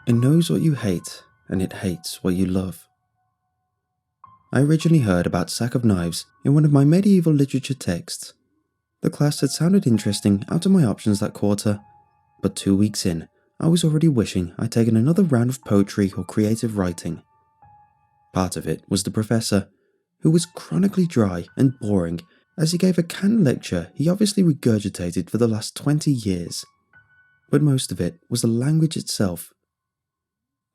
It knows what you hate, and it hates what you love. I originally heard about Sack of Knives in one of my medieval literature texts. The class had sounded interesting out of my options that quarter, but 2 weeks in, I was already wishing I'd taken another round of poetry or creative writing. Part of it was the professor, who was chronically dry and boring as he gave a canned lecture he obviously regurgitated for the last 20 years. But most of it was the language itself.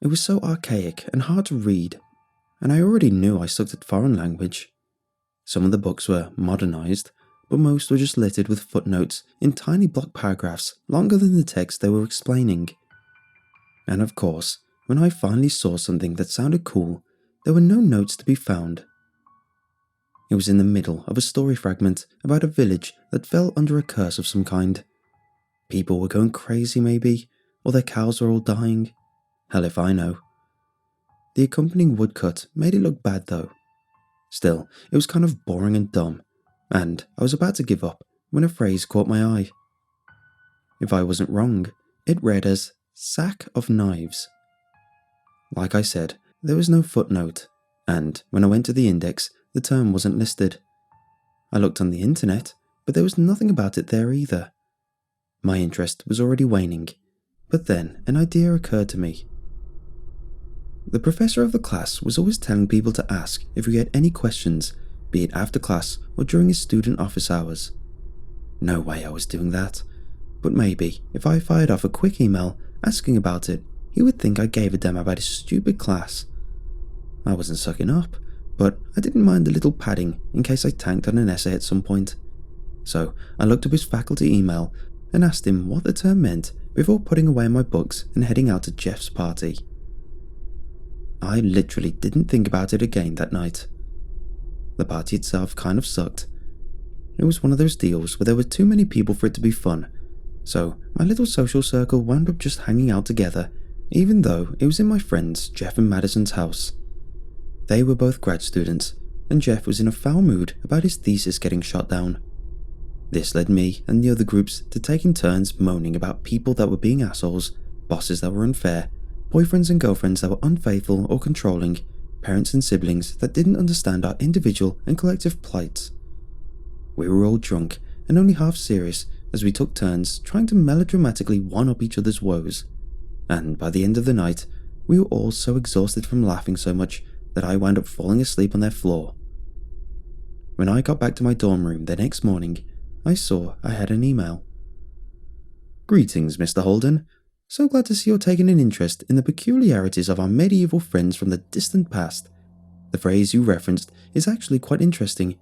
It was so archaic and hard to read, and I already knew I sucked at foreign language. Some of the books were modernized, but most were just littered with footnotes in tiny block paragraphs longer than the text they were explaining. And of course, when I finally saw something that sounded cool, there were no notes to be found. It was in the middle of a story fragment about a village that fell under a curse of some kind. People were going crazy maybe, or their cows were all dying. Hell if I know. The accompanying woodcut made it look bad though. Still, it was kind of boring and dumb, and I was about to give up when a phrase caught my eye. If I wasn't wrong, it read as Sack of Knives. Like I said, there was no footnote, and when I went to the index, the term wasn't listed. I looked on the internet, but there was nothing about it there either. My interest was already waning, but then an idea occurred to me. The professor of the class was always telling people to ask if we had any questions, be it after class or during his student office hours. No way I was doing that, but maybe if I fired off a quick email asking about it, he would think I gave a damn about his stupid class. I wasn't sucking up, but I didn't mind a little padding in case I tanked on an essay at some point. So I looked up his faculty email and asked him what the term meant before putting away my books and heading out to Jeff's party. I literally didn't think about it again that night. The party itself kind of sucked. It was one of those deals where there were too many people for it to be fun, so my little social circle wound up just hanging out together, even though it was in my friends Jeff and Madison's house. They were both grad students, and Jeff was in a foul mood about his thesis getting shot down. This led me and the other groups to taking turns moaning about people that were being assholes, bosses that were unfair, boyfriends and girlfriends that were unfaithful or controlling, parents and siblings that didn't understand our individual and collective plights. We were all drunk and only half serious as we took turns trying to melodramatically one-up each other's woes, and by the end of the night, we were all so exhausted from laughing so much that I wound up falling asleep on their floor. When I got back to my dorm room the next morning, I saw I had an email. "Greetings, Mr. Holden. So glad to see you're taking an interest in the peculiarities of our medieval friends from the distant past. The phrase you referenced is actually quite interesting.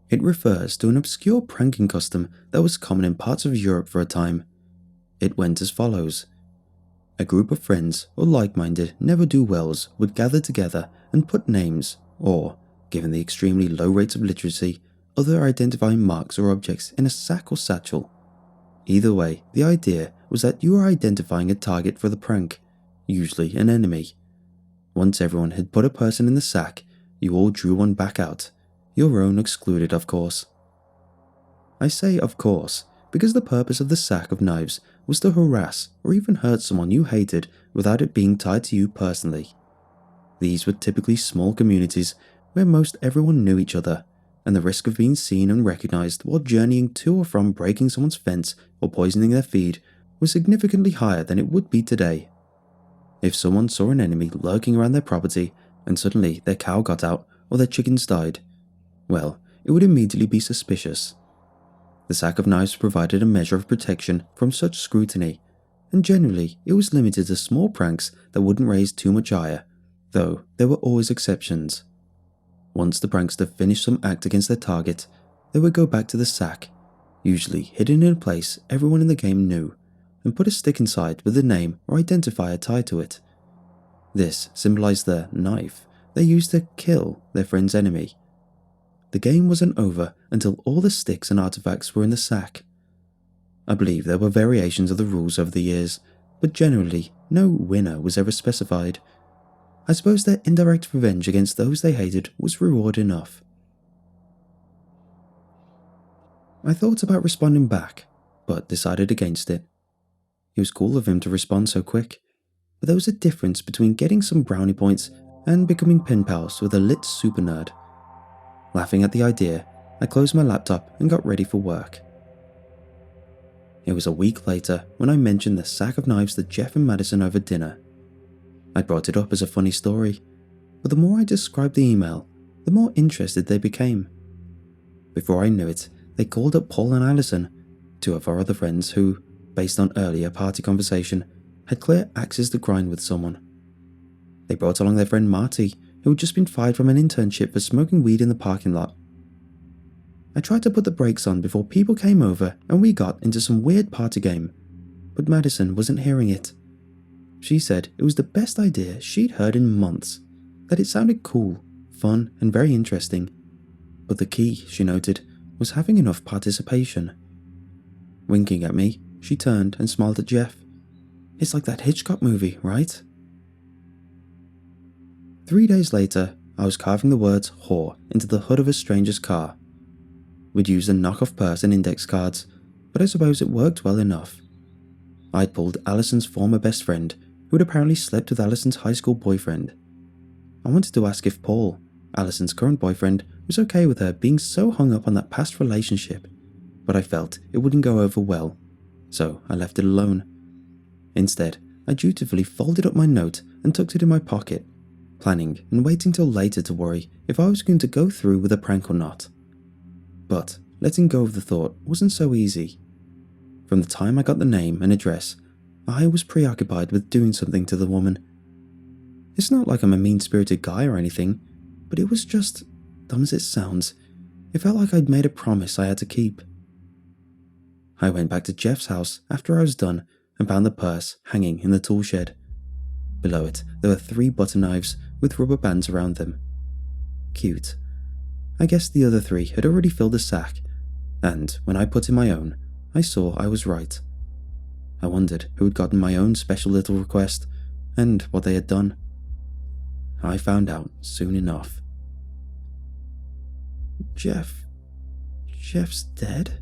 It refers to an obscure pranking custom that was common in parts of Europe for a time. It went as follows. A group of friends or like-minded never-do-wells would gather together and put names, or, given the extremely low rates of literacy, other identifying marks or objects in a sack or satchel. Either way, the idea was that you were identifying a target for the prank, usually an enemy. Once everyone had put a person in the sack, you all drew one back out, your own excluded of course. I say of course, because the purpose of the Sack of Knives was to harass or even hurt someone you hated without it being tied to you personally. These were typically small communities where most everyone knew each other, and the risk of being seen and recognized while journeying to or from breaking someone's fence or poisoning their feed was significantly higher than it would be today. If someone saw an enemy lurking around their property and suddenly their cow got out or their chickens died, well, it would immediately be suspicious. The Sack of Knives provided a measure of protection from such scrutiny, and generally it was limited to small pranks that wouldn't raise too much ire, though there were always exceptions. Once the prankster finished some act against their target, they would go back to the sack, usually hidden in a place everyone in the game knew, and put a stick inside with a name or identifier tied to it. This symbolized the knife they used to kill their friend's enemy. The game wasn't over until all the sticks and artifacts were in the sack. I believe there were variations of the rules over the years, but generally no winner was ever specified. I suppose their indirect revenge against those they hated was reward enough. I thought about responding back, but decided against it. It was cool of him to respond so quick. but there was a difference between getting some brownie points and becoming pen pals with a lit super nerd. Laughing at the idea, I closed my laptop and got ready for work. It was a week later when I mentioned the sack of knives to Jeff and Madison over dinner. I brought it up as a funny story, but the more I described the email, the more interested they became. Before I knew it, they called up Paul and Allison, two of our other friends who, based on earlier party conversation, had clear axes to grind with someone. They brought along their friend Marty, who had just been fired from an internship for smoking weed in the parking lot. I tried to put the brakes on before people came over and we got into some weird party game, but Madison wasn't hearing it. She said it was the best idea she'd heard in months, that it sounded cool, fun, and very interesting. But the key, she noted, was having enough participation. Winking at me, she turned and smiled at Jeff. It's like that Hitchcock movie, right? 3 days later, I was carving the words whore into the hood of a stranger's car. We'd used a knockoff purse and index cards, but I suppose it worked well enough. I'd pulled Allison's former best friend, who had apparently slept with Allison's high school boyfriend. I wanted to ask if Paul, Allison's current boyfriend, was okay with her being so hung up on that past relationship, but I felt it wouldn't go over well, so I left it alone. Instead, I dutifully folded up my note and tucked it in my pocket, planning and waiting till later to worry if I was going to go through with a prank or not. But letting go of the thought wasn't so easy. From the time I got the name and address, I was preoccupied with doing something to the woman. It's not like I'm a mean-spirited guy or anything, but it was just, dumb as it sounds, it felt like I'd made a promise I had to keep. I went back to Jeff's house after I was done and found the purse hanging in the tool shed. Below it, there were 3 butter knives with rubber bands around them. Cute. I guess the other 3 had already filled the sack, and when I put in my own, I saw I was right. I wondered who had gotten my own special little request, and what they had done. I found out soon enough. Jeff's dead?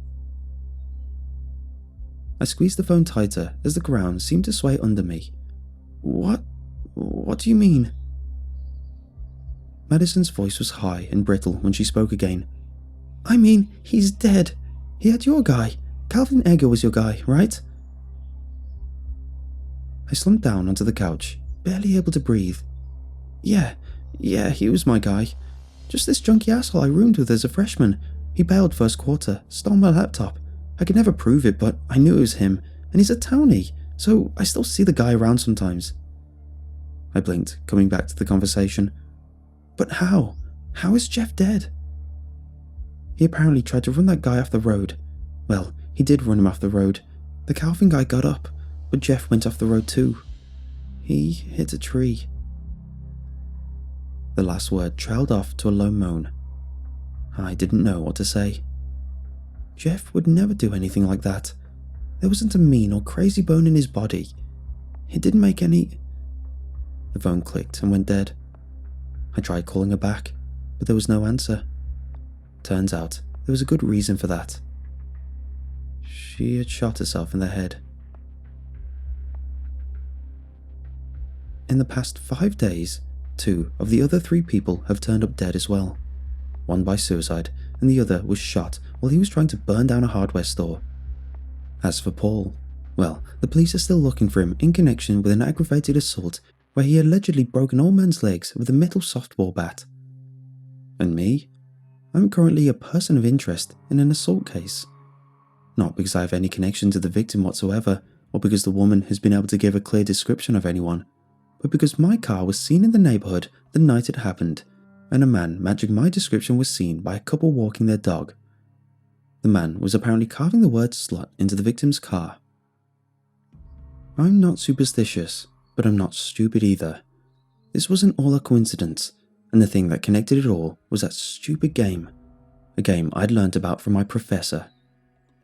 I squeezed the phone tighter as the ground seemed to sway under me. What do you mean? Madison's voice was high and brittle when she spoke again. I mean, he's dead. He had your guy. Calvin Egger was your guy, right? I slumped down onto the couch, barely able to breathe. Yeah, he was my guy. Just this junky asshole I roomed with as a freshman. He bailed first quarter, stole my laptop. I could never prove it, but I knew it was him, and he's a townie, so I still see the guy around sometimes. I blinked, coming back to the conversation. But how? How is Jeff dead? He apparently tried to run that guy off the road. Well, he did run him off the road. The Calvin guy got up, but Jeff went off the road too. He hit a tree. The last word trailed off to a low moan. I didn't know what to say. Jeff would never do anything like that. There wasn't a mean or crazy bone in his body. It didn't make any... The phone clicked and went dead. I tried calling her back, but there was no answer. Turns out there was a good reason for that. She had shot herself in the head. In the past 5 days, 2 of the other 3 people have turned up dead as well. One by suicide, and the other was shot while he was trying to burn down a hardware store. As for Paul, well, the police are still looking for him in connection with an aggravated assault where he allegedly broke an old man's legs with a metal softball bat. And me? I'm currently a person of interest in an assault case. Not because I have any connection to the victim whatsoever, or because the woman has been able to give a clear description of anyone, but because my car was seen in the neighborhood the night it happened, and a man matching my description was seen by a couple walking their dog. The man was apparently carving the word slut into the victim's car. I'm not superstitious, but I'm not stupid either. This wasn't all a coincidence, and the thing that connected it all was that stupid game. A game I'd learnt about from my professor.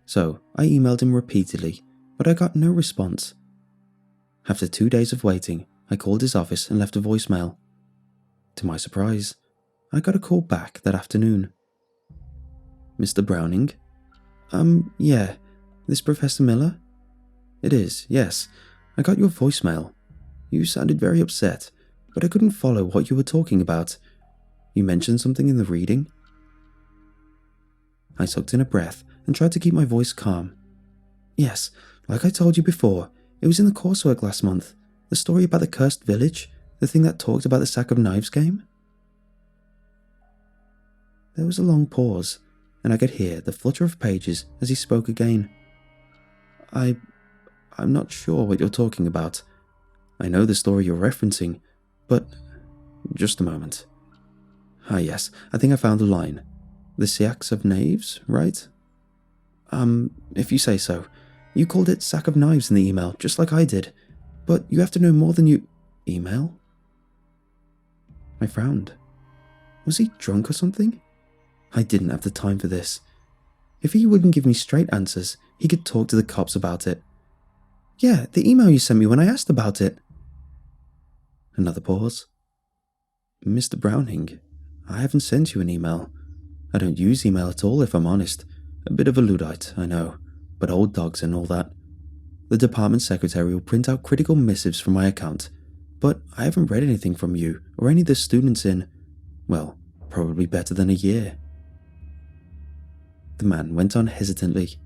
So I emailed him repeatedly, but I got no response. After 2 days of waiting, I called his office and left a voicemail. To my surprise, I got a call back that afternoon. Mr. Browning? Yeah, this Professor Miller? It is, yes. I got your voicemail. You sounded very upset, but I couldn't follow what you were talking about. You mentioned something in the reading?" I sucked in a breath and tried to keep my voice calm. "Yes, like I told you before, it was in the coursework last month. The story about the cursed village, the thing that talked about the Sack of Knives game." There was a long pause, and I could hear the flutter of pages as he spoke again. I'm not sure what you're talking about. I know the story you're referencing, but just a moment. Ah yes, I think I found the line. The Sacks of Knives, right? If you say so. You called it Sack of Knives in the email, just like I did. But you have to know more than you... Email? I frowned. Was he drunk or something? I didn't have the time for this. If he wouldn't give me straight answers, he could talk to the cops about it. "Yeah, the email you sent me when I asked about it." Another pause. "Mr. Browning, I haven't sent you an email. I don't use email at all, if I'm honest. A bit of a Luddite, I know, but old dogs and all that. The department secretary will print out critical missives from my account, but I haven't read anything from you or any of the students in, well, probably better than a year." The man went on hesitantly.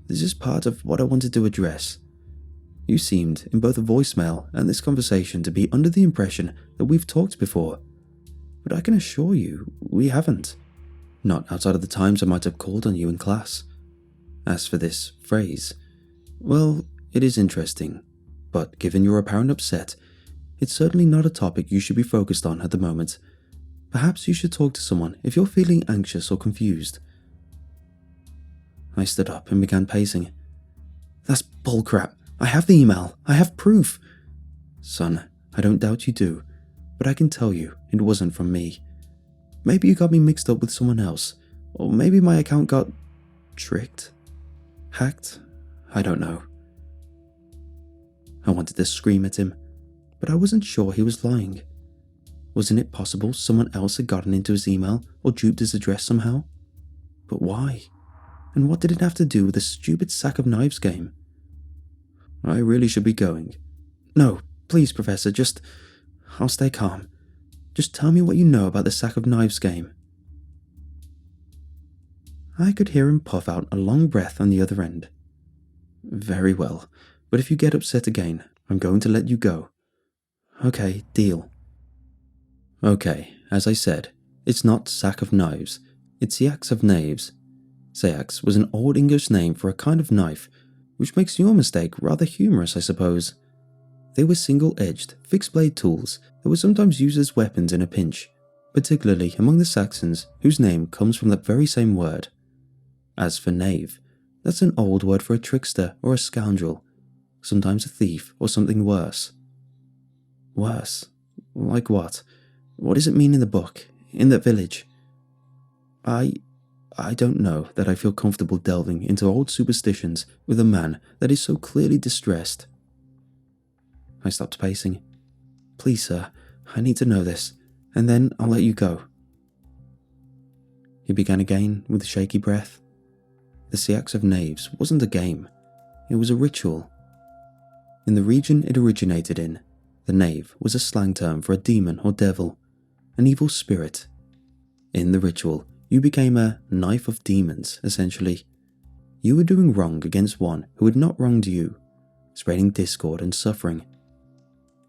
"This is part of what I wanted to address. You seemed, in both the voicemail and this conversation, to be under the impression that we've talked before, but I can assure you we haven't. Not outside of the times I might have called on you in class. As for this phrase, well, it is interesting, but given your apparent upset, it's certainly not a topic you should be focused on at the moment. Perhaps you should talk to someone if you're feeling anxious or confused." I stood up and began pacing. "That's bullcrap. I have the email. I have proof." "Son, I don't doubt you do, but I can tell you it wasn't from me. Maybe you got me mixed up with someone else, or maybe my account got tricked, hacked, I don't know." I wanted to scream at him, but I wasn't sure he was lying. Wasn't it possible someone else had gotten into his email or duped his address somehow? But why? And what did it have to do with the stupid Sack of Knives game? I really should be going. "No, please, Professor, I'll stay calm. Just tell me what you know about the Sack of Knives game." I could hear him puff out a long breath on the other end. "Very well, but if you get upset again, I'm going to let you go." "Okay, deal." "Okay, as I said, it's not Sack of Knives, it's Sacks of Knaves. Sax was an old English name for a kind of knife, which makes your mistake rather humorous, I suppose. They were single-edged, fixed-blade tools that were sometimes used as weapons in a pinch, particularly among the Saxons, whose name comes from that very same word. As for knave, that's an old word for a trickster or a scoundrel, sometimes a thief or something worse." "Worse? Like what? What does it mean in the book, in that village?" I don't know that I feel comfortable delving into old superstitions with a man that is so clearly distressed." I stopped pacing. "Please, sir, I need to know this, and then I'll let you go." He began again with a shaky breath. The Sacks of Knaves wasn't a game, it was a ritual. In the region it originated in, the knave was a slang term for a demon or devil, an evil spirit. In the ritual, you became a knife of demons, essentially. You were doing wrong against one who had not wronged you, spreading discord and suffering.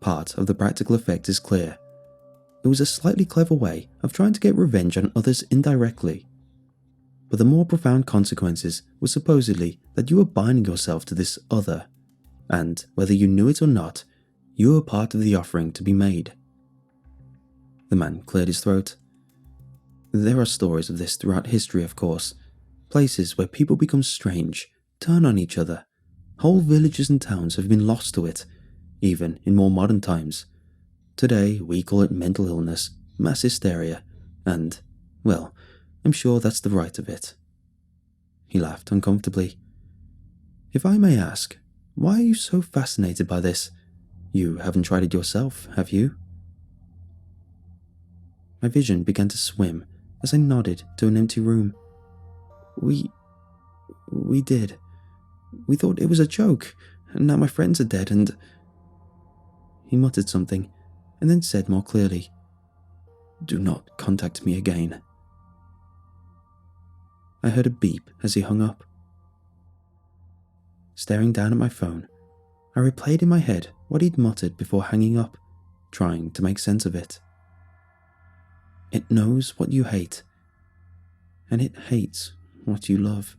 Part of the practical effect is clear. It was a slightly clever way of trying to get revenge on others indirectly. But the more profound consequences were supposedly that you were binding yourself to this other, and whether you knew it or not, you were part of the offering to be made. The man cleared his throat. There are stories of this throughout history, of course. Places where people become strange, turn on each other. Whole villages and towns have been lost to it, even in more modern times. Today, we call it mental illness, mass hysteria, and, well, I'm sure that's the right of it. He laughed uncomfortably. "If I may ask, why are you so fascinated by this? You haven't tried it yourself, have you?" My vision began to swim as I nodded to an empty room. We did. We thought it was a joke, and now my friends are dead and..." he muttered something and then said more clearly, "Do not contact me again." I heard a beep as he hung up. Staring down at my phone, I replayed in my head what he'd muttered before hanging up, trying to make sense of it. It knows what you hate, and it hates what you love.